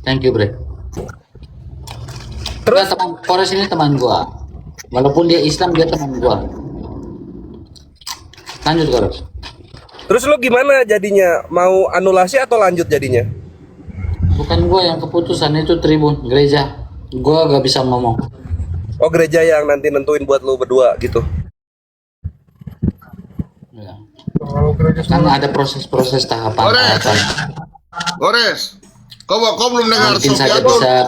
Thank you, Bre. Terus Teman Kores ini teman gua. Walaupun dia Islam, dia teman gua. Lanjut, Kores. terus lu gimana jadinya? Mau anulasi atau lanjut jadinya? Bukan gua yang keputusan, itu tribun gereja. Gua gak bisa ngomong. Oh, gereja yang nanti nentuin buat lu berdua gitu. Ya. Karena ada proses-proses tahapan-tahapan. Gores, kau belum dengar Mungkin saja Sofiatul? bisa.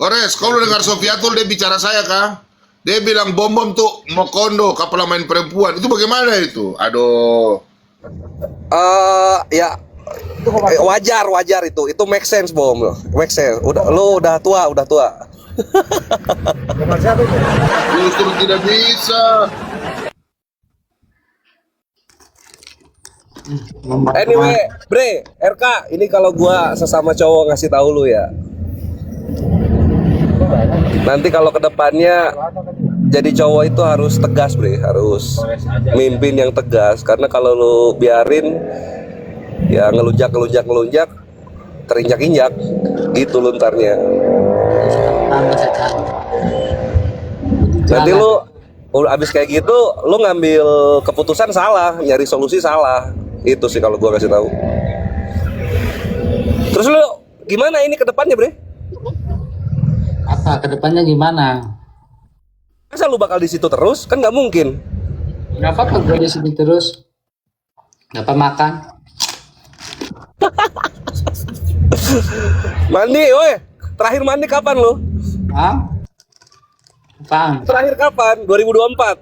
Gores, kau belum dengar Sofiatul dia bicara saya kah? Dia bilang bom tuh mau kondo kapal main perempuan. Itu bagaimana itu? Aduh. Ya wajar itu make sense Bom, make sense. Lu udah tua. Justru tidak bisa. Anyway, Bre, RK, ini kalau gua sesama cowok ngasih tahu lu ya. Nanti kalau kedepannya jadi cowok itu harus tegas, Bre, harus mimpin yang tegas. Karena kalau lu biarin ya ngelunjak, terinjak-injak, gitu luntarnya. Nanti lu abis kayak gitu, lu ngambil keputusan salah, nyari solusi salah. Itu sih kalau gua kasih tahu. Terus lu gimana ini kedepannya, Bre? Apa kedepannya gimana? Masa lu bakal di situ terus? Kan nggak mungkin. Gak apa-apa gue di sini terus. Gak apa makan. Mandi, woi. Terakhir mandi kapan lu? Hah? Apaan? Terakhir kapan? 2024.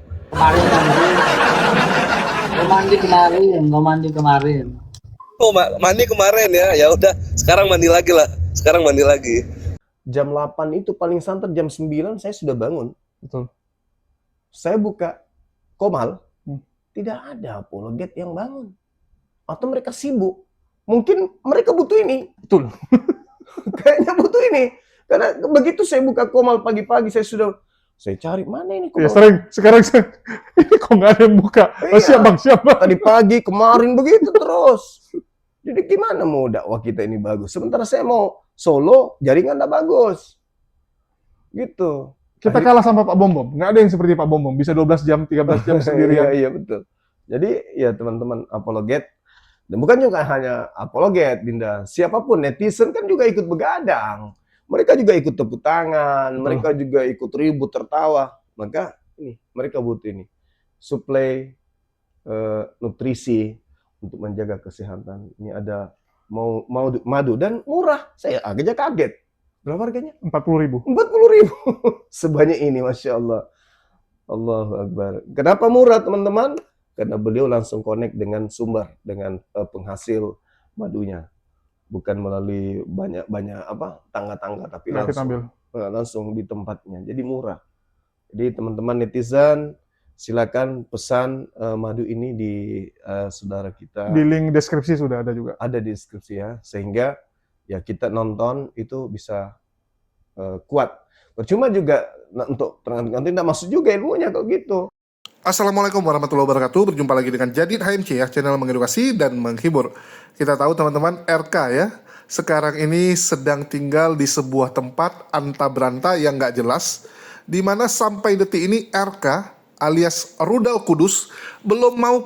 Kemarin gue mandi kemarin. Oh, mandi kemarin ya. Ya udah, sekarang mandi lagi lah. Jam 8 itu paling santer, jam 9 saya sudah bangun. Betul. Saya buka Komal, tidak ada apologet yang bangun. Atau mereka sibuk. Mungkin mereka butuh ini. Betul. Kayaknya butuh ini. Karena begitu saya buka Komal pagi-pagi, saya cari mana ini Ya, Komal. sekarang ini kok nggak ada yang buka. Oh, Iya. siap bang. Tadi pagi, kemarin begitu terus. Jadi gimana mau dakwah kita ini bagus? Sementara saya mau solo, jaringan nggak bagus. Gitu. Kita kalah sama Pak Bom. Nggak ada yang seperti Pak Bom. Bisa 12 jam, 13 jam sendirian. Iya, betul. Jadi ya teman-teman apologet, dan bukan juga hanya apologet, Dinda. Siapapun netizen kan juga ikut begadang. Mereka juga ikut tepuk tangan, mereka juga ikut ribut tertawa. Maka ini mereka butuh ini. Suplai nutrisi untuk menjaga kesehatan. Ini ada mau madu dan murah. Saya agaknya kaget. Berapa harganya? 40.000. 40.000. Sebanyak ini, Masya Allah. Allahu Akbar. Kenapa murah, teman-teman? Karena beliau langsung connect dengan sumber, dengan penghasil madunya. Bukan melalui banyak tangga-tangga, tapi langsung di tempatnya. Jadi murah. Jadi teman-teman netizen, silakan pesan madu ini di saudara kita. Di link deskripsi sudah ada juga. Ada di deskripsi ya, sehingga ya kita nonton itu bisa kuat. Percuma juga untuk nanti tidak masuk juga ilmunya kalau gitu. Assalamualaikum warahmatullahi wabarakatuh. Berjumpa lagi dengan Jadid HMC ya, channel mengedukasi dan menghibur. Kita tahu teman-teman RK ya, sekarang ini sedang tinggal di sebuah tempat anta beranta yang nggak jelas, di mana sampai detik ini RK alias Rudal Kudus belum mau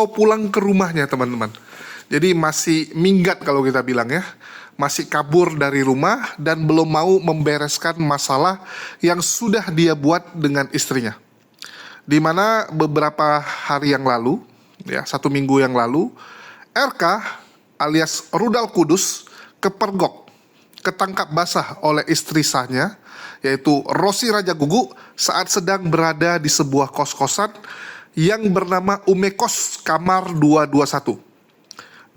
pulang ke rumahnya teman-teman. Jadi masih minggat kalau kita bilang ya, masih kabur dari rumah dan belum mau membereskan masalah yang sudah dia buat dengan istrinya. Di mana beberapa hari yang lalu, ya 1 minggu yang lalu, RK alias Rudal Kudus kepergok, ketangkap basah oleh istri sahnya, yaitu Rosi Raja Gugu saat sedang berada di sebuah kos-kosan yang bernama Umekos Kamar 221.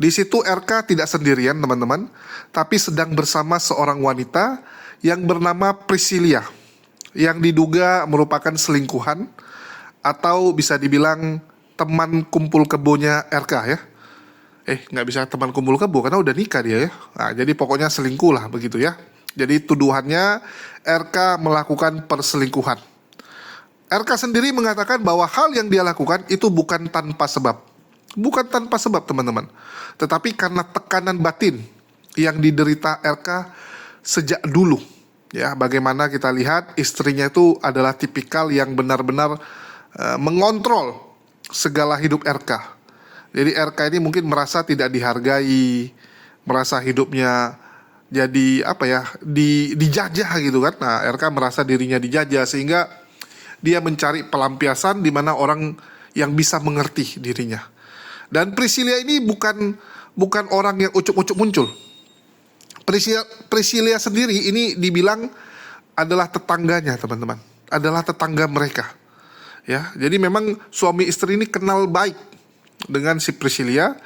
Di situ RK tidak sendirian teman-teman, tapi sedang bersama seorang wanita yang bernama Priscilia, yang diduga merupakan selingkuhan, atau bisa dibilang teman kumpul kebonya RK ya. Nggak bisa teman kumpul kebo karena udah nikah dia ya. Nah, jadi pokoknya selingkuh lah begitu ya. Jadi tuduhannya RK melakukan perselingkuhan. RK sendiri mengatakan bahwa hal yang dia lakukan itu bukan tanpa sebab. Bukan tanpa sebab teman-teman. Tetapi karena tekanan batin yang diderita RK sejak dulu. Ya, bagaimana kita lihat istrinya itu adalah tipikal yang benar-benar mengontrol segala hidup RK. Jadi RK ini mungkin merasa tidak dihargai, merasa hidupnya jadi dijajah gitu kan. Nah, RK merasa dirinya dijajah sehingga dia mencari pelampiasan di mana orang yang bisa mengerti dirinya. Dan Priscilia ini bukan orang yang ucuk-ucuk muncul. Priscilia sendiri ini dibilang adalah tetangganya, teman-teman. Adalah tetangga mereka. Ya, jadi memang suami istri ini kenal baik dengan si Priscilia.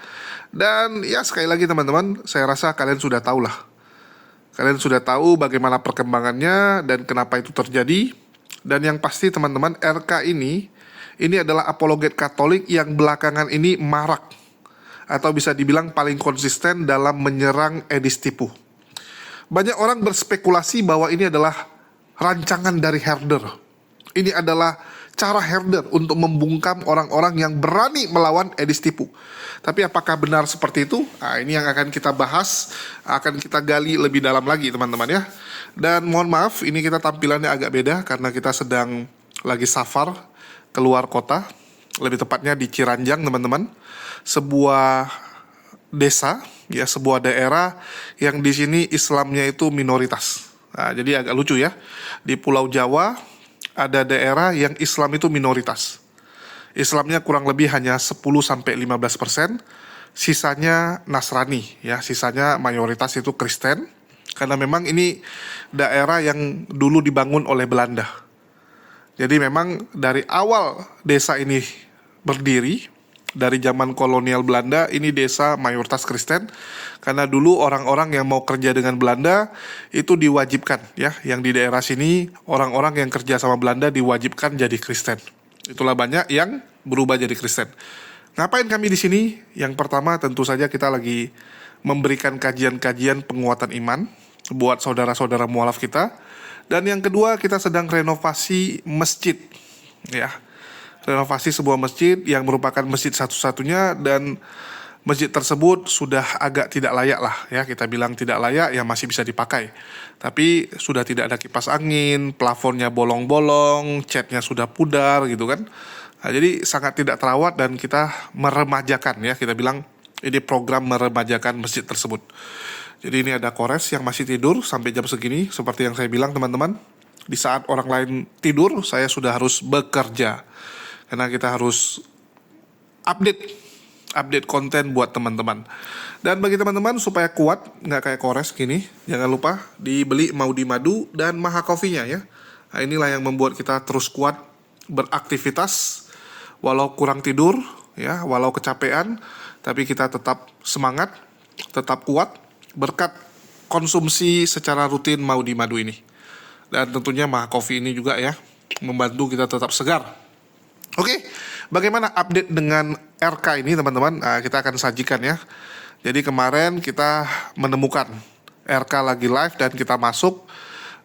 Dan ya sekali lagi teman-teman, saya rasa kalian sudah tahu lah. Kalian sudah tahu bagaimana perkembangannya dan kenapa itu terjadi. Dan yang pasti teman-teman, RK ini adalah apologet Katolik yang belakangan ini marak. Atau bisa dibilang paling konsisten dalam menyerang Edis Tipu. Banyak orang berspekulasi bahwa ini adalah rancangan dari Herder. Ini adalah cara Herder untuk membungkam orang-orang yang berani melawan Edis Tipu. Tapi apakah benar seperti itu? Nah, ini yang akan kita bahas, akan kita gali lebih dalam lagi teman-teman ya. Dan mohon maaf, ini kita tampilannya agak beda karena kita sedang lagi safar keluar kota. Lebih tepatnya di Ciranjang teman-teman. Sebuah desa, ya sebuah daerah yang di sini Islamnya itu minoritas. Nah, jadi agak lucu ya. Di Pulau Jawa ada daerah yang Islam itu minoritas. Islamnya kurang lebih hanya 10-15%, sisanya Nasrani, ya, sisanya mayoritas itu Kristen. Karena memang ini daerah yang dulu dibangun oleh Belanda. Jadi memang dari awal desa ini berdiri, dari zaman kolonial Belanda, ini desa mayoritas Kristen. Karena dulu orang-orang yang mau kerja dengan Belanda itu diwajibkan, ya, yang di daerah sini orang-orang yang kerja sama Belanda diwajibkan jadi Kristen. Itulah banyak yang berubah jadi Kristen. Ngapain kami di sini? Yang pertama tentu saja kita lagi memberikan kajian-kajian penguatan iman buat saudara-saudara mualaf kita. Dan yang kedua kita sedang renovasi masjid, ya. Renovasi sebuah masjid yang merupakan masjid satu-satunya dan masjid tersebut sudah agak tidak layak lah ya, kita bilang tidak layak ya, masih bisa dipakai. Tapi sudah tidak ada kipas angin, plafonnya bolong-bolong, catnya sudah pudar gitu kan. Nah, jadi sangat tidak terawat dan kita meremajakan ya, kita bilang ini program meremajakan masjid tersebut. Jadi ini ada kores yang masih tidur sampai jam segini, seperti yang saya bilang teman-teman. Di saat orang lain tidur, saya sudah harus bekerja. Karena kita harus update konten buat teman-teman. Dan bagi teman-teman supaya kuat, nggak kayak kores gini, jangan lupa dibeli Maudi Madu dan Maha Coffee-nya ya. Nah, inilah yang membuat kita terus kuat beraktivitas, walau kurang tidur, ya, walau kecapean, tapi kita tetap semangat, tetap kuat, berkat konsumsi secara rutin Maudi Madu ini. Dan tentunya Maha Coffee ini juga ya, membantu kita tetap segar. Oke, bagaimana update dengan RK ini teman-teman? Nah, kita akan sajikan ya. Jadi kemarin kita menemukan RK lagi live dan kita masuk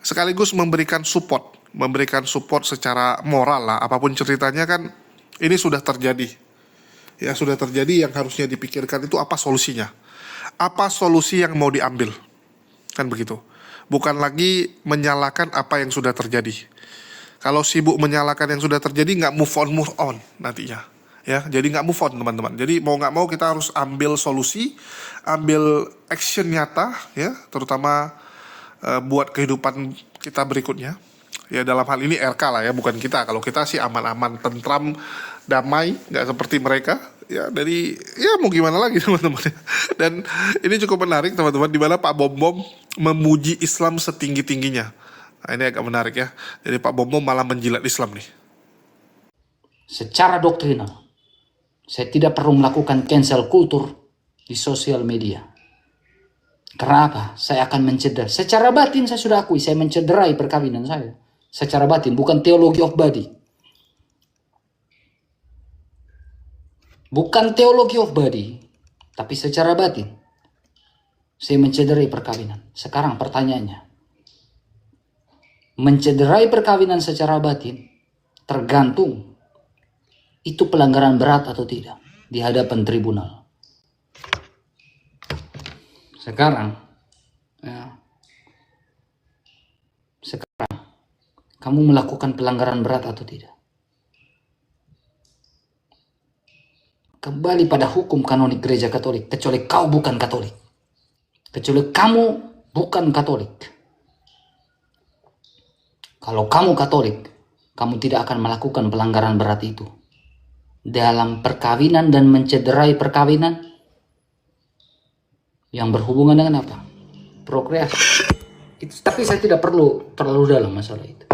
sekaligus memberikan support secara moral lah. Apapun ceritanya kan ini sudah terjadi. Ya, sudah terjadi, yang harusnya dipikirkan itu apa solusinya. Apa solusi yang mau diambil. Kan begitu. Bukan lagi menyalahkan apa yang sudah terjadi. Kalau sibuk menyalahkan yang sudah terjadi, nggak move on nantinya, ya. Jadi nggak move on teman-teman. Jadi mau nggak mau kita harus ambil solusi, ambil action nyata, ya, terutama buat kehidupan kita berikutnya. Ya dalam hal ini RK lah ya, bukan kita. Kalau kita sih aman-aman, tentram, damai, nggak seperti mereka. Ya dari ya mau gimana lagi teman-teman. Dan ini cukup menarik teman-teman, di mana Pak Bom Bom memuji Islam setinggi-tingginya. Nah, ini agak menarik ya. Jadi Pak Bom Bom malah menjilat Islam nih. Secara doktrinal, saya tidak perlu melakukan cancel kultur di sosial media. Karena apa? Saya akan mencederai. Secara batin saya sudah akui, saya mencederai perkawinan saya. Secara batin, bukan teologi of body. Bukan teologi of body, tapi secara batin. Saya mencederai perkawinan. Sekarang pertanyaannya, mencederai perkawinan secara batin tergantung itu pelanggaran berat atau tidak di hadapan tribunal. Sekarang Kamu melakukan pelanggaran berat atau tidak? Kembali pada hukum kanonik gereja Katolik, kecuali kau bukan Katolik. Kecuali kamu bukan Katolik. Kalau kamu Katolik, kamu tidak akan melakukan pelanggaran berat itu. Dalam perkawinan dan mencederai perkawinan yang berhubungan dengan apa? Prokreasi. Tapi saya tidak perlu terlalu dalam masalah itu.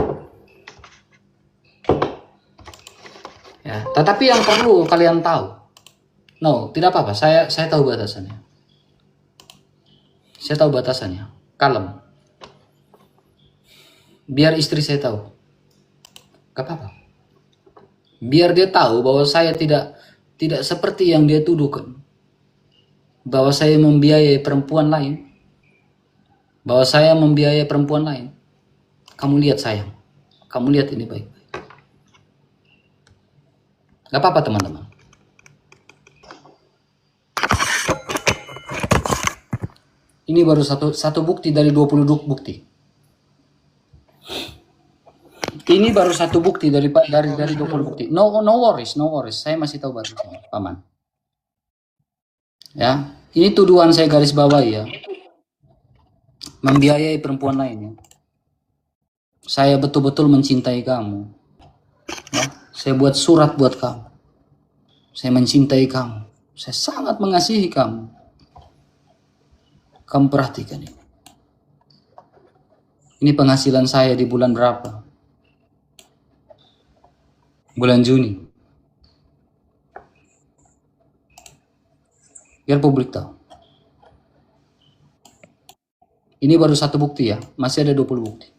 Ya, tetapi yang perlu kalian tahu. No, tidak apa-apa. Saya tahu batasannya. Saya tahu batasannya. Kalem. Biar istri saya tahu. Gak apa-apa. Biar dia tahu bahwa saya tidak seperti yang dia tuduhkan. Bahwa saya membiayai perempuan lain. Bahwa saya membiayai perempuan lain. Kamu lihat sayang. Kamu lihat ini baik-baik. Gak apa-apa teman-teman. Ini baru satu bukti dari 20 bukti. Ini baru satu bukti dari 20 bukti. No worries. Saya masih tahu baru paman. Ya, ini tuduhan saya garis bawahi ya. Membiayai perempuan lainnya. Saya betul-betul mencintai kamu. Ya, saya buat surat buat kamu. Saya mencintai kamu. Saya sangat mengasihi kamu. Kamu perhatikan ini. Ini penghasilan saya di bulan berapa? Bulan Juni. Biar publik tahu. Ini baru satu bukti ya. Masih ada 20 bukti.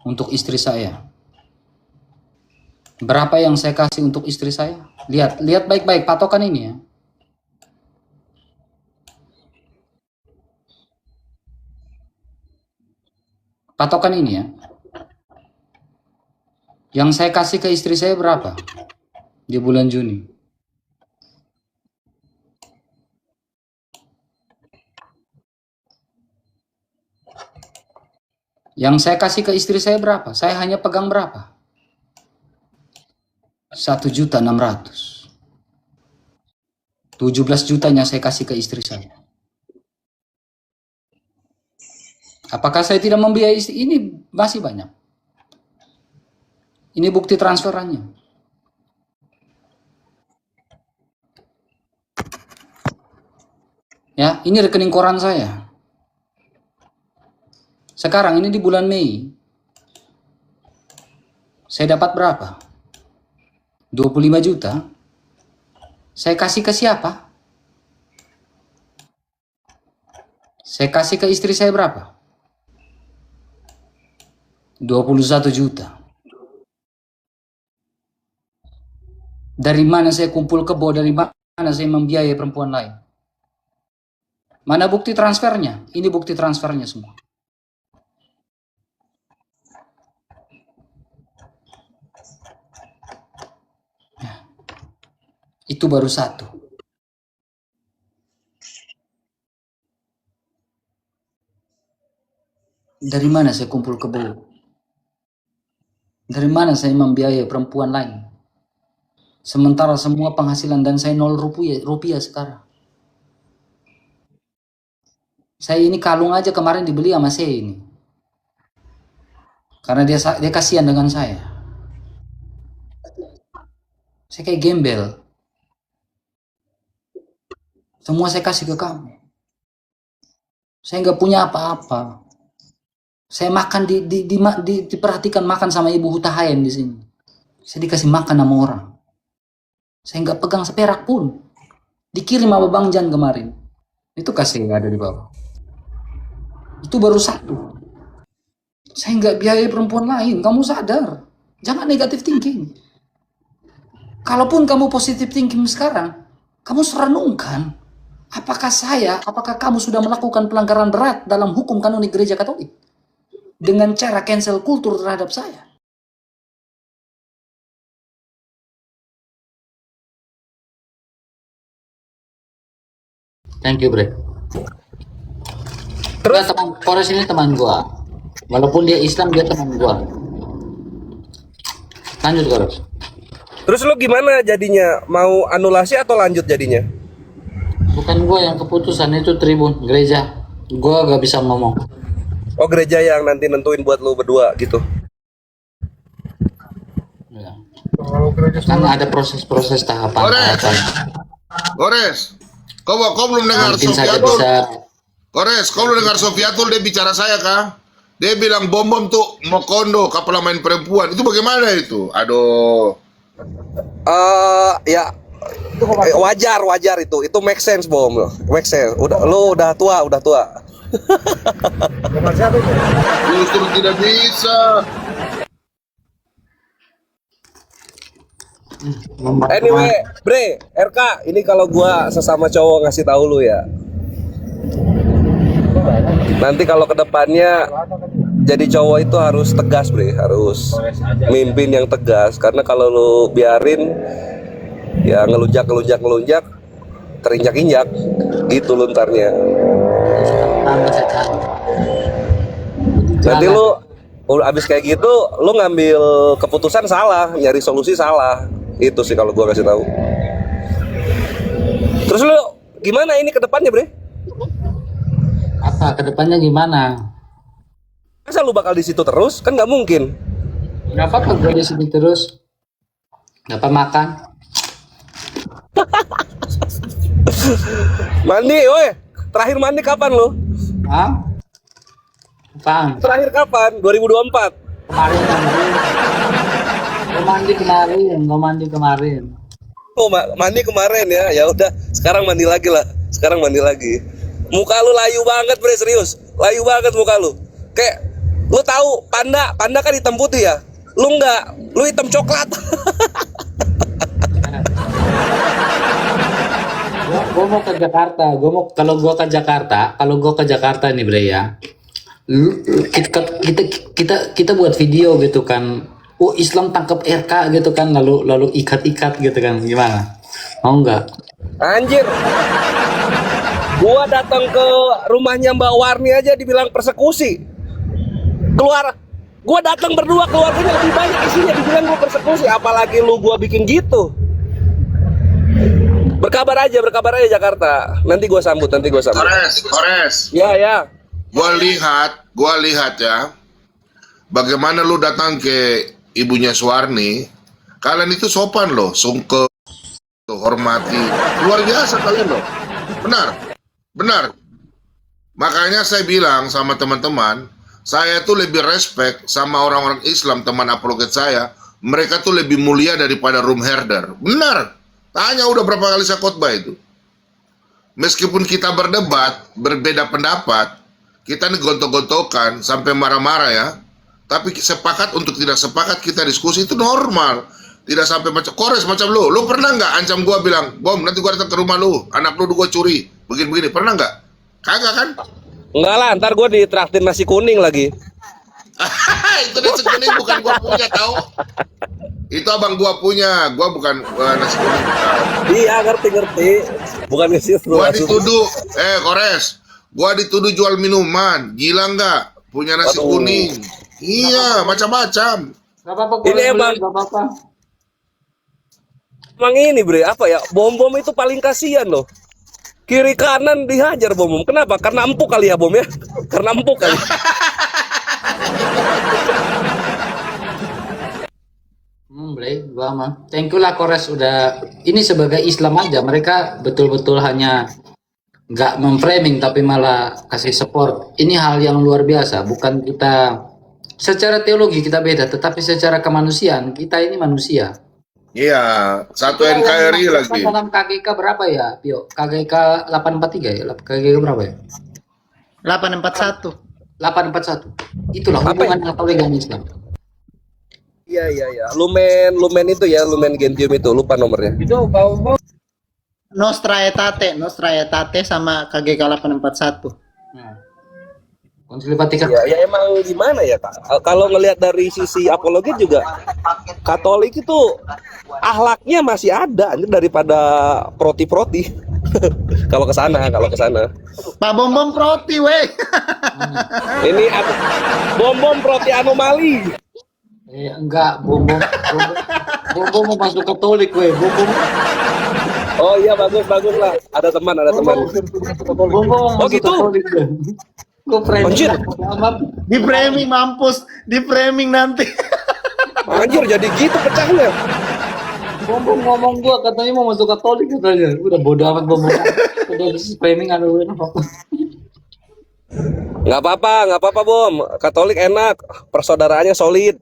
Untuk istri saya. Berapa yang saya kasih untuk istri saya? Lihat baik-baik patokan ini ya. Patokan ini ya. Yang saya kasih ke istri saya berapa? Di bulan Juni. Yang saya kasih ke istri saya berapa? Saya hanya pegang berapa? 1.600.000. 17 jutanya saya kasih ke istri saya. Apakah saya tidak membiayai istri? Ini masih banyak. Ini bukti transferannya. Ya, ini rekening koran saya. Sekarang ini di bulan Mei. Saya dapat berapa? 25 juta. Saya kasih ke siapa? Saya kasih ke istri saya berapa? 21 juta. Dari mana saya kumpul kebo? Dari mana saya membiayai perempuan lain? Mana bukti transfernya? Ini bukti transfernya semua. Ya. Itu baru satu. Dari mana saya kumpul kebo? Dari mana saya membiayai perempuan lain? Sementara semua penghasilan dan saya 0 rupiah sekarang. Saya ini kalung aja kemarin dibeli sama saya ini. Karena dia kasihan dengan saya. Saya kayak gembel. Semua saya kasih ke kamu. Saya nggak punya apa-apa. Saya makan diperhatikan makan sama Ibu Hutahayan di sini. Saya dikasih makan sama orang. Saya nggak pegang seperak pun. Dikirim sama Bang Jan kemarin. Itu kasih ada di bawah. Itu baru satu. Saya nggak biayai perempuan lain. Kamu sadar. Jangan negatif thinking. Kalaupun kamu positif thinking sekarang, kamu renungkan. Apakah kamu sudah melakukan pelanggaran berat dalam hukum kanonik gereja Katolik? Dengan cara cancel kultur terhadap saya. Thank you, Bre. Terus teman Kores ini teman gua. Walaupun dia Islam, dia teman gua. Lanjut Kores. Terus lu gimana jadinya? Mau anulasi atau lanjut jadinya? Bukan gua yang keputusan, itu tribun gereja. Gua gak bisa ngomong. Oh, gereja yang nanti nentuin buat lu berdua gitu. Ya. Kan ada proses-proses tahapan. Kores, kau belum dengar Mungkin saja Sofiatul? bisa. Kores, kau belum dengar Sofiatul dia bicara saya kah? Dia bilang bom tuh mau kondo kapal main perempuan. Itu bagaimana itu? Aduh. Ya wajar itu make sense Bom, make sense. Udah tua. Justru tidak bisa. Anyway, Bre, RK, ini kalau gua sesama cowok ngasih tahu lu ya. Nanti kalau kedepannya jadi cowok itu harus tegas, Bre, harus mimpin yang tegas. Karena kalau lu biarin ya ngelunjak, terinjak-injak, gitu luntarnya. Nanti lu abis kayak gitu, lu ngambil keputusan salah, nyari solusi salah. Itu sih kalau gua kasih tahu. Terus lu gimana ini ke depannya, Bre? Apa kedepannya gimana? Masa lu bakal di situ terus? Kan nggak mungkin. Gak apa-apa gue di sini terus. Gak apa makan. Mandi, woi. Terakhir mandi kapan lu? Hah? Apaan? Terakhir kapan? 2024. Kemarin gue mandi kemarin. Oh, mandi kemarin ya. Ya udah, sekarang mandi lagi lah. Muka lu layu banget, Bre, serius. Layu banget muka lu. Kayak lu tahu panda kan hitam putih ya. Lu enggak, lu hitam coklat. Gue mau ke Jakarta. Kalau gue ke Jakarta nih Bre ya. Kita buat video gitu kan. Oh, Islam tangkap RK gitu kan, lalu ikat-ikat gitu kan, gimana? Mau nggak? Anjir. Gua datang ke rumahnya Mbak Warni aja dibilang persekusi. Gua datang berdua, keluarganya lebih banyak isinya, dibilang gua persekusi, apalagi lu gua bikin gitu. Berkabar aja Jakarta. Nanti gua sambut. Kores. Ya. Gua lihat ya. Bagaimana lu datang ke ibunya Suwarni? Kalian itu sopan loh, sungkem, hormati. Luar biasa kalian loh. Benar. Makanya saya bilang sama teman-teman, saya tuh lebih respect sama orang-orang Islam, teman apologet saya. Mereka tuh lebih mulia daripada room herder. Benar. Tanya udah berapa kali saya khotbah itu. Meskipun kita berdebat, berbeda pendapat, kita nih gontok-gontokan sampai marah-marah ya. Tapi sepakat untuk tidak sepakat, kita diskusi itu normal. Tidak sampai macam Kores macam lu pernah nggak ancam gua bilang, Bom, nanti gua datang ke rumah lu, anak lu gua curi, begini, pernah nggak? Kagak kan? Enggak lah, ntar gua ditraktir nasi kuning lagi. Itu nasi kuning bukan gua punya, tahu? Itu abang gua punya, gua bukan nasi kuning. Iya, ngerti. Bukan ke situ. Gua dituduh, Kores, gua dituduh jual minuman, gila nggak? Punya nasi kuning. Iya, macam-macam. Gak apa-apa. Ini emang ini Bre, apa ya? Bom itu paling kasihan loh. Kiri kanan dihajar Bom. Kenapa? Karena empuk kali ya Bom ya. Karena empuk kali. Bre, gua mah. Thank you lah Kores udah. Ini sebagai Islam aja, mereka betul-betul hanya nggak memframing tapi malah kasih support. Ini hal yang luar biasa. Bukan kita secara teologi kita beda, tetapi secara kemanusiaan kita ini manusia. Iya, satu NKRI lagi. Dalam KGK berapa ya, Pio? KGK 843 ya? KGK berapa ya? 841. 841. Itulah hubungan Katolik dan Islam. Iya. Lumen itu ya, Lumen Gentium itu, lupa nomornya. Itu bau. Nostra Aetate sama KGK 841. Nah. Konsili Vatikan. Ya emang gimana ya Kak? Kalau ngelihat dari sisi apologet juga, Katolik itu ahlaknya masih ada daripada proti-proti. Kalau ke sana. Pak Bom Bom Proti weh. Ini bom proti anomali. Enggak, bom mau masuk Katolik, weh. Bom Oh iya, bagus lah. Ada teman. mau Oh, masuk gitu? Katolik deh. Gue Anjir. Di framing mampus, di framing nanti. Anjir, jadi gitu pecahnya. Bom ngomong gua katanya mau masuk Katolik katanya. Udah bodo amat bom. Udah framing aduh. Nggak apa-apa, Bom. Katolik enak, persaudaraannya solid.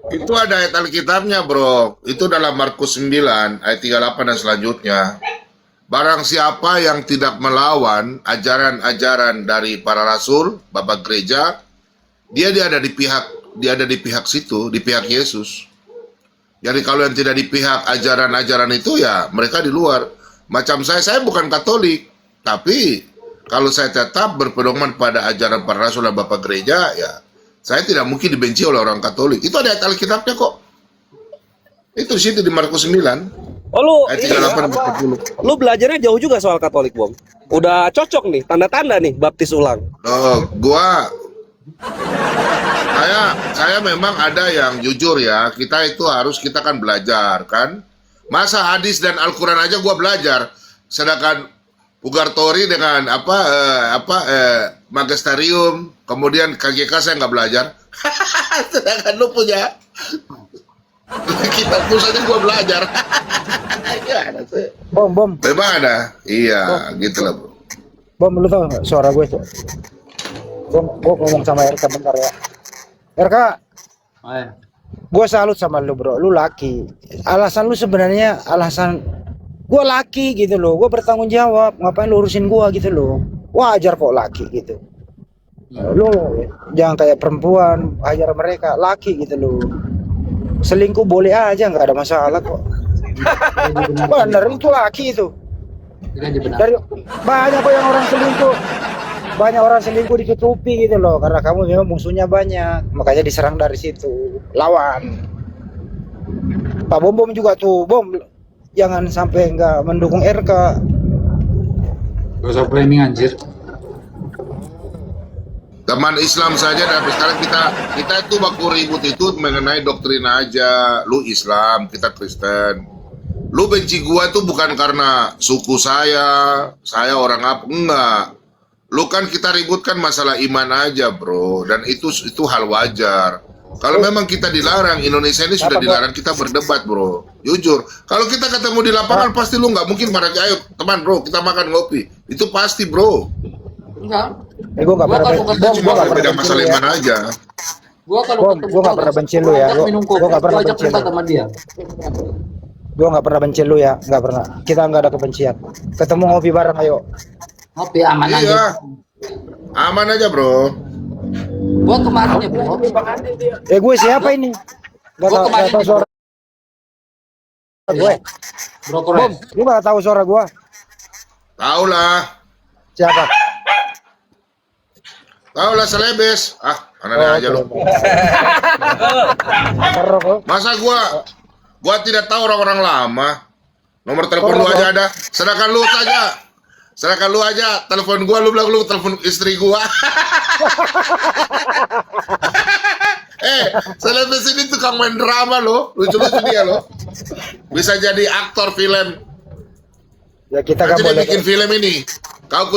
Itu ada ayat Alkitabnya, bro. Itu dalam Markus 9, ayat 38 dan selanjutnya. Barang siapa yang tidak melawan ajaran-ajaran dari para rasul, bapak gereja, dia ada di pihak situ, di pihak Yesus. Jadi kalau yang tidak di pihak ajaran-ajaran itu ya mereka di luar. Macam saya bukan Katolik, tapi kalau saya tetap berpedoman pada ajaran para rasul dan bapak gereja, ya saya tidak mungkin dibenci oleh orang Katolik. Itu ada ayat Alkitabnya kok. Itu di situ di Markus 9. Oh, lu Ayat ini 38 apa? 40. Lu belajarnya jauh juga soal Katolik, Bom. Udah cocok nih, tanda-tanda nih baptis ulang. Oh, saya memang ada yang jujur ya. Kita kan belajar kan. Masa hadis dan Al-Quran aja gua belajar. Sedangkan Pugartori dengan magisterium, kemudian KGK saya nggak belajar. Sedangkan lu punya kitab saja gua belajar. Gimana sih? Bom, Memang ada. Iya, gitu lah, bro. Bom, lu tau gak suara gue tuh? Bom, gue ngomong sama RK bentar ya. RK, gue salut sama lu bro, lu laki. Alasan lu sebenarnya alasan gue laki gitu loh. Gue bertanggung jawab, ngapain lu urusin gue gitu loh. Wajar kok laki gitu. Lu jangan kayak perempuan, ajar mereka laki gitu loh. Selingkuh boleh aja, nggak ada masalah kok. Bener, itu laki itu. Dari banyak kok yang orang selingkuh, banyak orang selingkuh ditutupi gitu loh, karena kamu memang musuhnya banyak, makanya diserang dari situ, lawan. Pak Bom juga tuh, Bom jangan sampai nggak mendukung RK. Gak usah framing anjir. Teman Islam saja, tapi sekarang kita itu baku ribut itu mengenai doktrin aja. Lu Islam, kita Kristen. Lu benci gua itu bukan karena suku saya orang apa, enggak. Lu kan kita ributkan masalah iman aja, bro, dan itu hal wajar. Kalau memang kita dilarang, Indonesia ini sudah dilarang kita berdebat, bro. Jujur, kalau kita ketemu di lapangan pasti lu nggak mungkin pada ayo teman, bro, kita makan ngopi. Itu pasti, bro. Enggak. Gue nggak pernah Kita cuma beda masalah iman aja. Gua kalau Bom, gua nggak pernah benci lu ya. Gua nggak pernah benci lu. sama dia. Gue nggak pernah benci lu ya, nggak pernah. Kita nggak ada kebencian. Ketemu ngopi bareng, ayo. Ngopi aman aja. Iya, aman aja, bro. Gua kemarin ya, Bro. Gue siapa ini? Gak Gua kemarin tahu suara gue. Bro Bom, Kores. lu gak tahu suara gue? Tahu lah. Siapa? Tahu lah selebes. Mana aja lu. Serok lu. Masa gua tidak tahu orang-orang lama. Nomor telepon lu aja ada. Sedangkan lu aja telepon gua, lu bilang lu telepon istri gua. Selebes ini tukang main drama lo. Lucu-lucu dia lo. Bisa jadi aktor film. Ya kita kan Nanti dia boleh. bikin film ini. Kau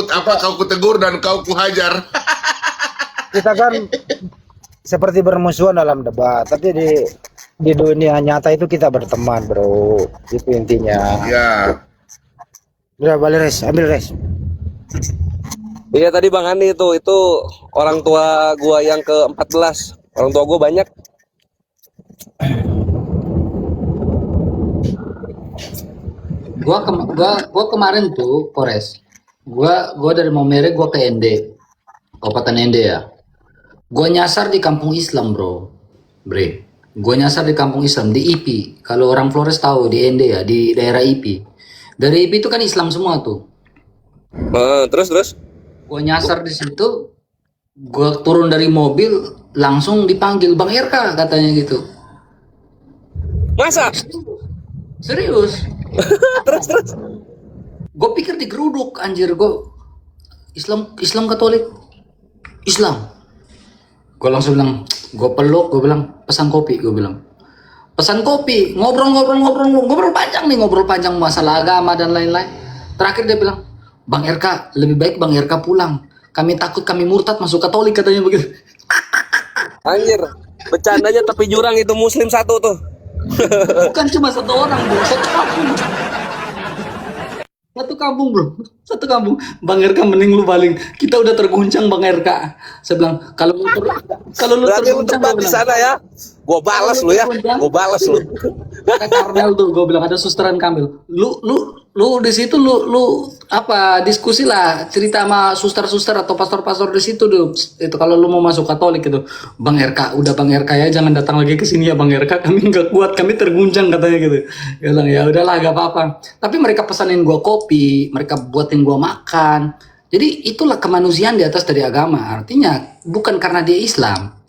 kutegur dan kau kuhajar. Kita kan seperti bermusuhan dalam debat, tapi di dunia nyata itu kita berteman, bro. Itu intinya. Ya. Udah balik res, ambil res. Iya tadi Bang Hani itu orang tua gua yang ke-14. Orang tua gua banyak. Gua kemarin tuh Kores. Gua dari Maumere gua ke ND. Kabupaten ND ya. Gua nyasar di kampung Islam, Bro. Gua nyasar di kampung Islam di IP. Kalau orang Flores tahu di ND ya, di daerah IP. Dari IP itu kan Islam semua tuh. Terus? Gua nyasar di situ. Gua turun dari mobil langsung dipanggil Bang RK katanya gitu. Masa? Serius. Terus. Gue pikir digeruduk anjir. Gue Islam Katolik. Islam. Gue langsung bilang, gue peluk, gue bilang pesan kopi, pesan kopi, ngobrol panjang masalah agama dan lain-lain. Terakhir dia bilang, Bang RK, lebih baik Bang RK pulang. Kami takut kami murtad masuk Katolik, katanya begitu. Anjir, bercandanya tepi jurang itu muslim satu tuh. Bukan cuma satu orang, bro, satu kampung. Satu kampung, bro. Satu kampung. Bang RK mending lu baling. Kita udah terguncang, Bang RK. Saya bilang, kalau lu Berarti lu terguncang, tempat di sana ya. Gua balas lu ya. Gua balas lu. Kata Karmel tuh, gue bilang ada susteran Kamil. Lu di situ lu apa diskusi lah, cerita sama suster-suster atau pastor-pastor di situ tuh. Itu kalau lu mau masuk Katolik itu, Bang RK, udah Bang RK ya, jangan datang lagi ke sini ya Bang RK. Kami nggak kuat, kami terguncang katanya gitu. Dia bilang ya udahlah, gak apa-apa. Tapi mereka pesanin gua kopi, mereka buatin gua makan. Jadi itulah kemanusiaan di atas dari agama. Artinya bukan karena dia Islam.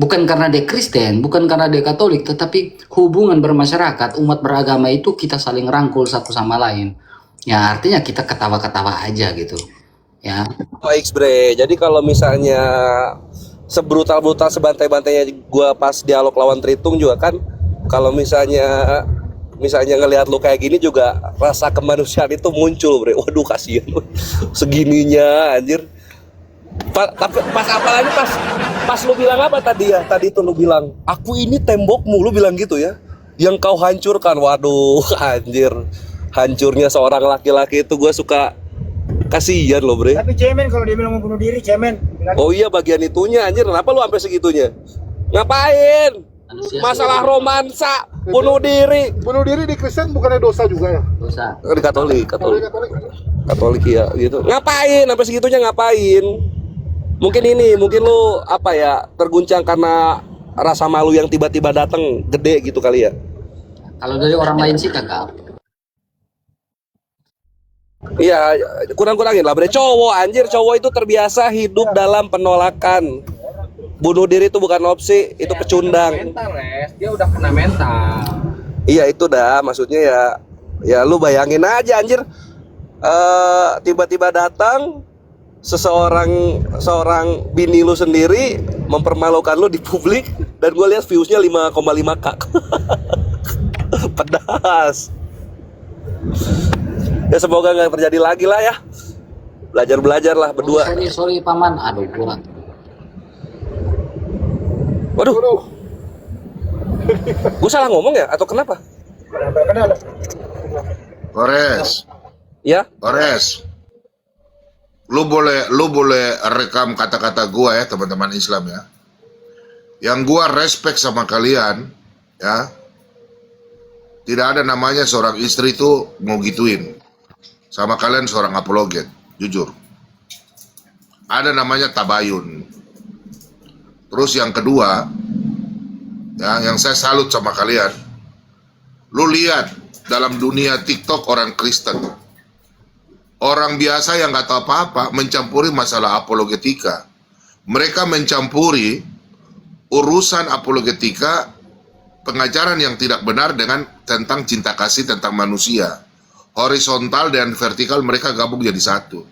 Bukan karena dia Kristen, bukan karena dia Katolik, tetapi hubungan bermasyarakat, umat beragama itu kita saling rangkul satu sama lain. Ya artinya kita ketawa-ketawa aja gitu. Ya. Baik, Bre. Jadi kalau misalnya sebrutal-brutal sebantai-bantainya gua pas dialog lawan Tritung juga kan, kalau misalnya ngelihat lu kayak gini juga rasa kemanusiaan itu muncul, Bre. Waduh, kasihan segininya anjir. Tapi apalagi pas lu bilang apa tadi ya? Tadi tuh lu bilang, aku ini tembokmu, lu bilang gitu ya. Yang kau hancurkan. Waduh, anjir. Hancurnya seorang laki-laki itu gue suka kasihan loh, Bre. Tapi cemen kalau dia bilang mau bunuh diri, cemen. Oh iya, bagian itunya anjir. Kenapa lu sampai segitunya? Ngapain? Masalah romansa, bunuh diri. Bunuh diri di Kristen bukannya dosa juga ya? Dosa. Di Katolik ya gitu. Ngapain? Sampai segitunya ngapain? Mungkin lu apa ya, terguncang karena rasa malu yang tiba-tiba datang gede gitu kali ya. Kalau dari orang lain sih kagak. Iya, kurang-kurangin lah, Bre. Cowok itu terbiasa hidup dalam penolakan. Bunuh diri itu bukan opsi, itu pecundang. Mental, dia udah kena mental. Iya, itu dah maksudnya ya lu bayangin aja anjir. Tiba-tiba datang seorang bini lu sendiri mempermalukan lu di publik, dan gue lihat viewsnya 5,5K. Pedas. Ya semoga nggak terjadi lagi lah ya. Belajar lah berdua. Sorry paman, aduh gua. Waduh. Gue salah ngomong ya atau kenapa? Kores, Ya. Kores. Lu boleh rekam kata-kata gua ya, teman-teman Islam ya. Yang gua respect sama kalian ya. Tidak ada namanya seorang istri itu mau gituin sama kalian seorang apologet, jujur. Ada namanya tabayun. Terus yang kedua, ya, yang saya salut sama kalian, lu lihat dalam dunia TikTok orang Kristen, orang biasa yang nggak tahu apa-apa mencampuri masalah apologetika. Mereka mencampuri urusan apologetika, pengajaran yang tidak benar dengan tentang cinta kasih, tentang manusia. Horizontal dan vertikal mereka gabung jadi satu.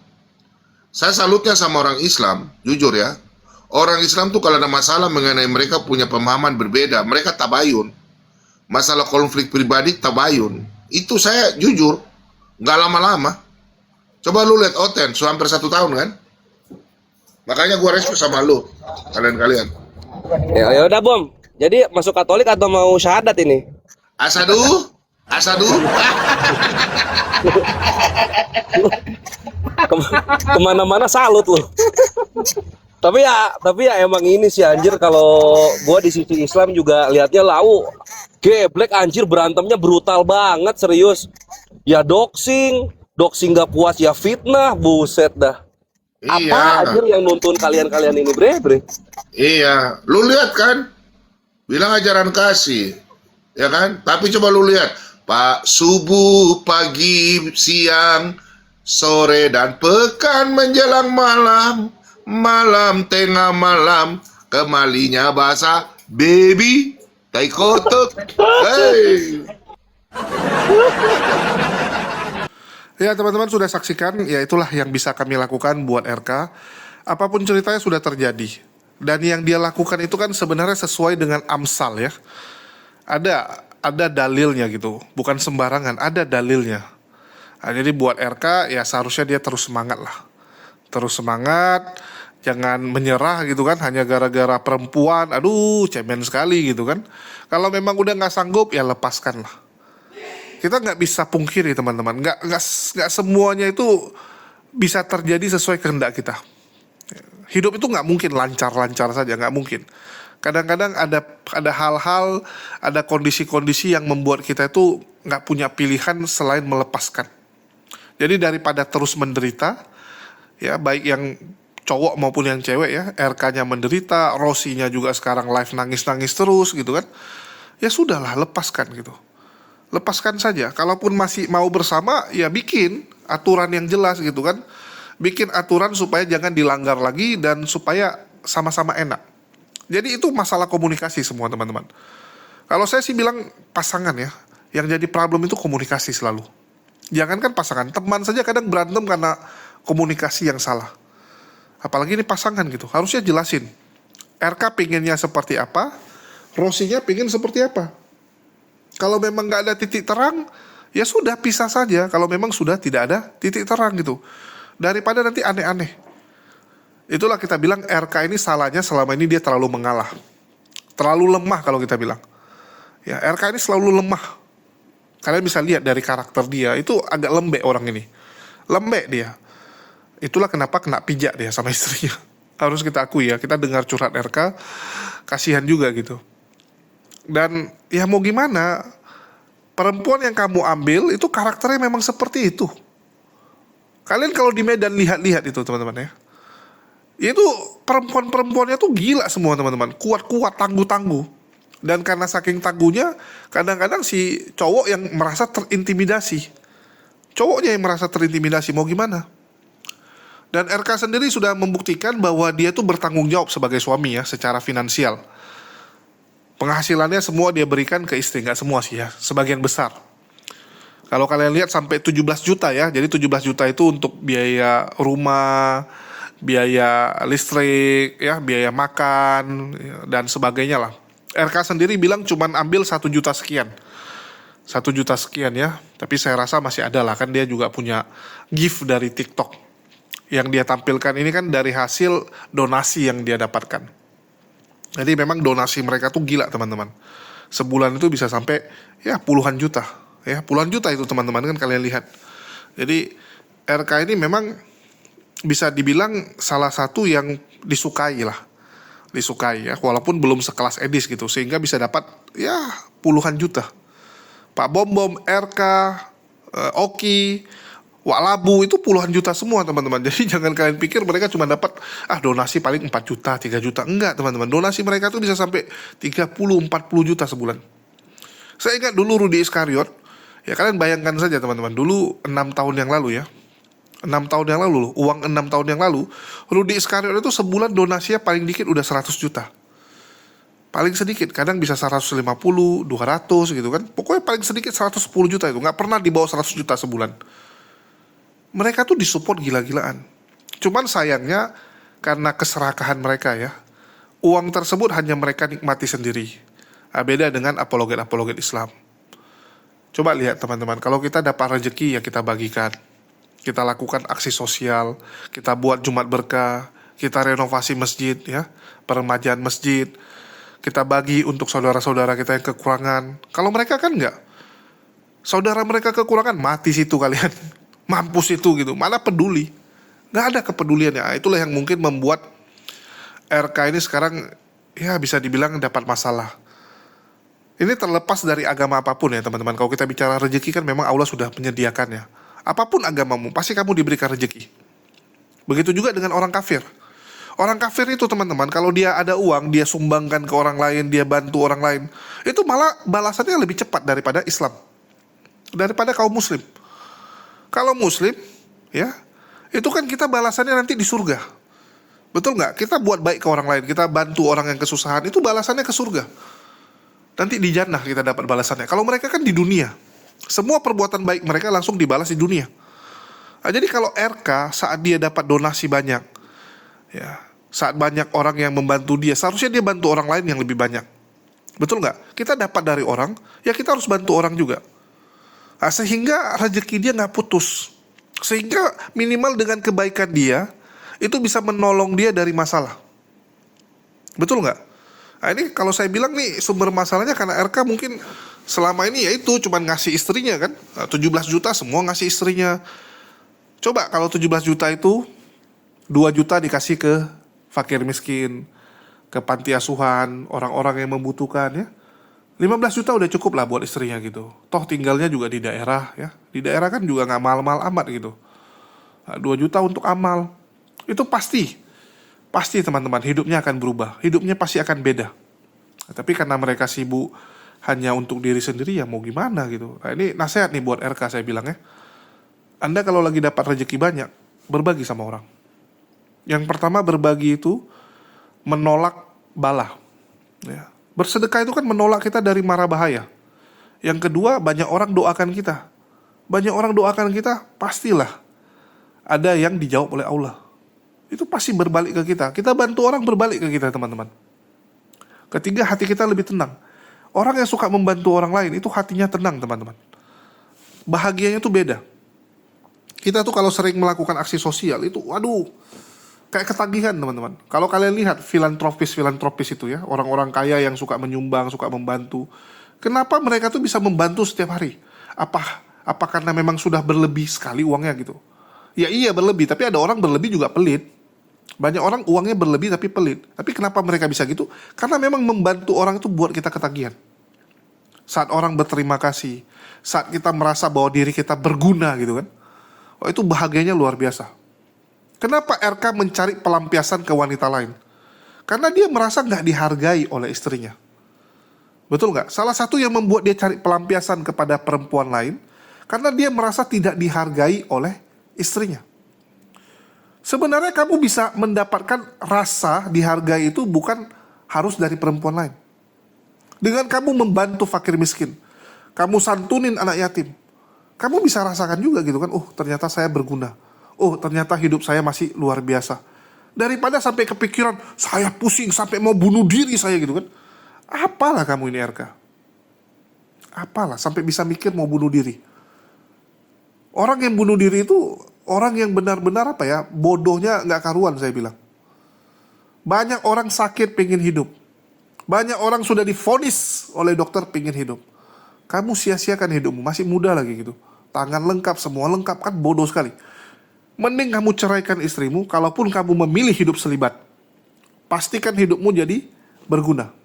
Saya salutnya sama orang Islam, jujur ya. Orang Islam tuh kalau ada masalah mengenai mereka punya pemahaman berbeda, mereka tabayun. Masalah konflik pribadi tabayun. Itu saya jujur, nggak lama-lama. Coba lu lihat Oten, hampir 1 tahun kan? Makanya gua respect sama lu, kalian-kalian. Ya udah Bom. Jadi masuk Katolik atau mau syahadat ini? Asadu. Kemana-mana salut loh. Tapi ya emang ini sih anjir, kalau gua di sisi Islam juga lihatnya lau geblek anjir, berantemnya brutal banget serius. Ya doxing gak puas ya fitnah, buset dah. Iya. Apa anjir yang nuntun kalian ini bre? Iya, lu lihat kan? Bilang ajaran kasih, ya kan? Tapi coba lu lihat, Pak, subuh, pagi, siang, sore, dan pekan menjelang malam, tengah malam, kemalinya basah, baby, tai kotok, hey. Ya teman-teman sudah saksikan, ya itulah yang bisa kami lakukan buat RK. Apapun ceritanya sudah terjadi. Dan yang dia lakukan itu kan sebenarnya sesuai dengan Amsal ya. Ada dalilnya gitu, bukan sembarangan, ada dalilnya. Nah, jadi buat RK ya seharusnya dia terus semangat lah. Terus semangat, jangan menyerah gitu kan, hanya gara-gara perempuan, aduh cemen sekali gitu kan. Kalau memang udah nggak sanggup ya lepaskan lah. Kita nggak bisa pungkiri teman-teman, nggak semuanya itu bisa terjadi sesuai kehendak kita. Hidup itu nggak mungkin lancar-lancar saja, nggak mungkin. Kadang-kadang ada hal-hal, ada kondisi-kondisi yang membuat kita itu nggak punya pilihan selain melepaskan. Jadi daripada terus menderita, ya baik yang cowok maupun yang cewek ya, RK-nya menderita, Rosinya juga sekarang live nangis-nangis terus gitu kan. Ya sudahlah, lepaskan gitu. Lepaskan saja. Kalaupun masih mau bersama, ya bikin aturan yang jelas gitu kan. Bikin aturan supaya jangan dilanggar lagi dan supaya sama-sama enak. Jadi itu masalah komunikasi semua teman-teman. Kalau saya sih bilang pasangan ya, yang jadi problem itu komunikasi selalu. Jangankan pasangan, teman saja kadang berantem karena komunikasi yang salah. Apalagi ini pasangan gitu, harusnya jelasin. RK pinginnya seperti apa, Rosinya pingin seperti apa. Kalau memang nggak ada titik terang, ya sudah pisah saja. Kalau memang sudah tidak ada titik terang gitu. Daripada nanti aneh-aneh. Itulah kita bilang RK ini salahnya selama ini dia terlalu mengalah. Terlalu lemah kalau kita bilang. Ya, RK ini selalu lemah. Kalian bisa lihat dari karakter dia, itu agak lembek orang ini. Lembek dia. Itulah kenapa kena pijak dia sama istrinya. Harus kita akui ya, kita dengar curhat RK, kasihan juga gitu. Dan ya mau gimana, perempuan yang kamu ambil itu karakternya memang seperti itu. Kalian kalau di Medan lihat-lihat itu teman-teman ya. Itu perempuan-perempuannya tuh gila semua teman-teman. Kuat-kuat, tangguh-tangguh. Dan karena saking tangguhnya, kadang-kadang si cowok yang merasa terintimidasi. Cowoknya yang merasa terintimidasi, mau gimana? Dan RK sendiri sudah membuktikan bahwa dia tuh bertanggung jawab sebagai suami ya, secara finansial. Penghasilannya semua dia berikan ke istri, nggak semua sih ya, sebagian besar. Kalau kalian lihat sampai 17 juta ya, jadi 17 juta itu untuk biaya rumah, biaya listrik, ya, biaya makan, ya, dan sebagainya lah. RK sendiri bilang cuman ambil 1 juta sekian. 1 juta sekian ya, tapi saya rasa masih ada lah, kan dia juga punya gift dari TikTok. Yang dia tampilkan ini kan dari hasil donasi yang dia dapatkan. Jadi memang donasi mereka tuh gila teman-teman. Sebulan itu bisa sampai ya puluhan juta. Ya puluhan juta itu teman-teman kan kalian lihat. Jadi RK ini memang bisa dibilang salah satu yang disukai lah. Disukai ya, walaupun belum sekelas Edis gitu. Sehingga bisa dapat ya puluhan juta. Pak Bom Bom, RK, Oki, Wak Labu itu puluhan juta semua teman-teman. Jadi jangan kalian pikir mereka cuma dapat donasi paling 4 juta, 3 juta. Enggak teman-teman, donasi mereka tuh bisa sampai 30-40 juta sebulan. Saya ingat dulu Rudy Iskariot. Ya kalian bayangkan saja teman-teman, dulu 6 tahun yang lalu ya. 6 tahun yang lalu, uang 6 tahun yang lalu, Rudy Iskariot itu sebulan donasinya paling dikit udah 100 juta. Paling sedikit, kadang bisa 150, 200 gitu kan. Pokoknya paling sedikit 110 juta itu, nggak pernah di bawah 100 juta sebulan. Mereka tuh disupport gila-gilaan. Cuman sayangnya karena keserakahan mereka ya, uang tersebut hanya mereka nikmati sendiri. Beda dengan apologet-apologet Islam. Coba lihat teman-teman, kalau kita dapat rezeki ya kita bagikan. Kita lakukan aksi sosial, kita buat Jumat berkah, kita renovasi masjid ya, peremajaan masjid. Kita bagi untuk saudara-saudara kita yang kekurangan. Kalau mereka kan enggak. Saudara mereka kekurangan, mati situ kalian. Mampus itu gitu, mana peduli. Gak ada kepeduliannya. Itulah yang mungkin membuat RK ini sekarang ya bisa dibilang dapat masalah. Ini terlepas dari agama apapun ya teman-teman. Kalau kita bicara rezeki kan memang Allah sudah menyediakannya. Apapun agamamu, pasti kamu diberikan rezeki. Begitu juga dengan orang kafir. Orang kafir itu teman-teman, kalau dia ada uang, dia sumbangkan ke orang lain, dia bantu orang lain, itu malah balasannya lebih cepat daripada Islam, daripada kaum muslim. Kalau muslim, ya, itu kan kita balasannya nanti di surga. Betul nggak? Kita buat baik ke orang lain, kita bantu orang yang kesusahan, itu balasannya ke surga. Nanti di jannah kita dapat balasannya. Kalau mereka kan di dunia. Semua perbuatan baik mereka langsung dibalas di dunia. Nah, jadi kalau RK saat dia dapat donasi banyak, ya, saat banyak orang yang membantu dia, seharusnya dia bantu orang lain yang lebih banyak. Betul nggak? Kita dapat dari orang, ya kita harus bantu orang juga. Nah, sehingga rezeki dia nggak putus. Sehingga minimal dengan kebaikan dia, itu bisa menolong dia dari masalah. Betul nggak? Nah, ini kalau saya bilang nih sumber masalahnya karena RK mungkin selama ini ya itu cuma ngasih istrinya kan. Nah, 17 juta semua ngasih istrinya. Coba kalau 17 juta itu 2 juta dikasih ke fakir miskin, ke panti asuhan, orang-orang yang membutuhkan ya. 15 juta udah cukup lah buat istrinya gitu. Toh tinggalnya juga di daerah ya. Di daerah kan juga nggak mahal-mahal amat gitu. Nah, 2 juta untuk amal. Itu pasti teman-teman hidupnya akan berubah. Hidupnya pasti akan beda. Nah, tapi karena mereka sibuk hanya untuk diri sendiri ya mau gimana gitu. Nah, ini nasihat nih buat RK saya bilang ya. Anda kalau lagi dapat rezeki banyak, berbagi sama orang. Yang pertama berbagi itu menolak bala. Ya. Bersedekah itu kan menolak kita dari mara bahaya. Yang kedua banyak orang doakan kita. Banyak orang doakan kita, pastilah ada yang dijawab oleh Allah. Itu pasti berbalik ke kita. Kita bantu orang berbalik ke kita teman-teman. Ketiga hati kita lebih tenang. Orang yang suka membantu orang lain itu hatinya tenang teman-teman. Bahagianya tuh beda. Kita tuh kalau sering melakukan aksi sosial itu, waduh, kayak ketagihan teman-teman. Kalau kalian lihat filantropis itu ya, orang-orang kaya yang suka menyumbang, suka membantu. Kenapa mereka tuh bisa membantu setiap hari? Apa karena memang sudah berlebih sekali uangnya gitu? Ya iya berlebih, tapi ada orang berlebih juga pelit. Banyak orang uangnya berlebih tapi pelit. Tapi kenapa mereka bisa gitu? Karena memang membantu orang itu buat kita ketagihan. Saat orang berterima kasih, saat kita merasa bahwa diri kita berguna gitu kan. Oh, itu bahagianya luar biasa. Kenapa RK mencari pelampiasan ke wanita lain? Karena dia merasa nggak dihargai oleh istrinya. Betul nggak? Salah satu yang membuat dia cari pelampiasan kepada perempuan lain, karena dia merasa tidak dihargai oleh istrinya. Sebenarnya kamu bisa mendapatkan rasa dihargai itu bukan harus dari perempuan lain. Dengan kamu membantu fakir miskin, kamu santunin anak yatim, kamu bisa rasakan juga gitu kan, oh ternyata saya berguna. Oh ternyata hidup saya masih luar biasa. Daripada sampai kepikiran, saya pusing sampai mau bunuh diri saya gitu kan. Apalah kamu ini RK? Apalah sampai bisa mikir mau bunuh diri? Orang yang bunuh diri itu orang yang benar-benar apa ya, bodohnya nggak karuan saya bilang. Banyak orang sakit pengen hidup. Banyak orang sudah divonis oleh dokter pengen hidup. Kamu sia-siakan hidupmu, masih muda lagi gitu. Tangan lengkap, semua lengkap, kan bodoh sekali. Mending kamu ceraikan istrimu, kalaupun kamu memilih hidup selibat. Pastikan hidupmu jadi berguna.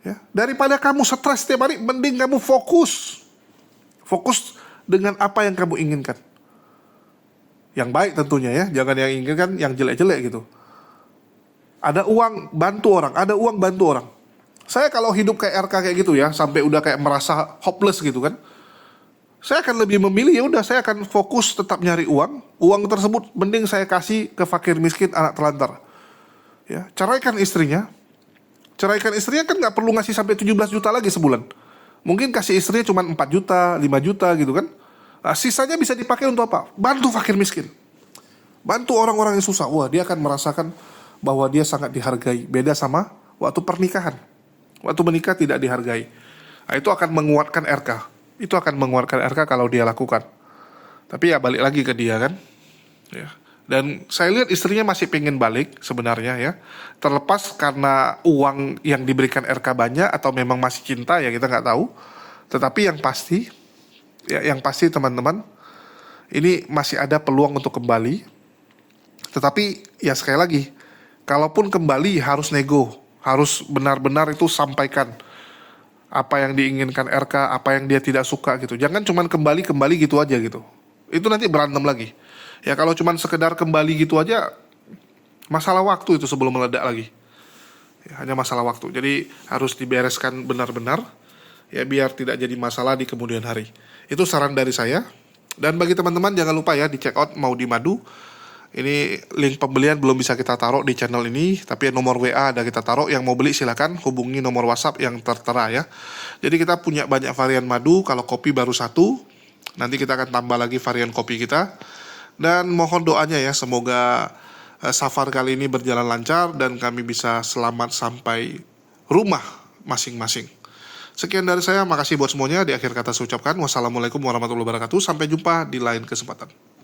Ya, daripada kamu stres setiap hari, mending kamu fokus. Fokus dengan apa yang kamu inginkan. Yang baik tentunya ya, jangan yang inginkan yang jelek-jelek gitu. Ada uang, bantu orang, ada uang, bantu orang. Saya kalau hidup kayak RK kayak gitu ya, sampai udah kayak merasa hopeless gitu kan, saya akan lebih memilih ya udah saya akan fokus tetap nyari uang. Uang tersebut mending saya kasih ke fakir miskin, anak telantar. Ya, ceraikan istrinya. Ceraikan istrinya kan nggak perlu ngasih sampai 17 juta lagi sebulan. Mungkin kasih istrinya cuma 4 juta, 5 juta gitu kan. Nah, sisanya bisa dipakai untuk apa? Bantu fakir miskin. Bantu orang-orang yang susah. Wah, dia akan merasakan bahwa dia sangat dihargai. Beda sama waktu pernikahan. Waktu menikah tidak dihargai. Nah, itu akan menguatkan RK. Itu akan menguatkan RK kalau dia lakukan. Tapi ya balik lagi ke dia kan. Ya. Dan saya lihat istrinya masih pengen balik sebenarnya ya. Terlepas karena uang yang diberikan RK banyak atau memang masih cinta ya kita nggak tahu. Tetapi yang pasti teman-teman, ini masih ada peluang untuk kembali. Tetapi ya sekali lagi, kalaupun kembali harus nego, harus benar-benar itu sampaikan apa yang diinginkan RK, apa yang dia tidak suka gitu. Jangan cuman kembali gitu aja gitu. Itu nanti berantem lagi. Ya kalau cuman sekedar kembali gitu aja, masalah waktu itu sebelum meledak lagi. Ya, hanya masalah waktu. Jadi harus dibereskan benar-benar ya biar tidak jadi masalah di kemudian hari. Itu saran dari saya. Dan bagi teman-teman jangan lupa ya di check out Maudi Madu. Ini link pembelian belum bisa kita taruh di channel ini, tapi nomor WA ada kita taruh. Yang mau beli silakan hubungi nomor WhatsApp yang tertera ya. Jadi kita punya banyak varian madu. Kalau kopi baru 1, nanti kita akan tambah lagi varian kopi kita. Dan mohon doanya ya, semoga safar kali ini berjalan lancar dan kami bisa selamat sampai rumah masing-masing. Sekian dari saya, makasih buat semuanya. Di akhir kata saya ucapkan wassalamualaikum warahmatullahi wabarakatuh. Sampai jumpa di lain kesempatan.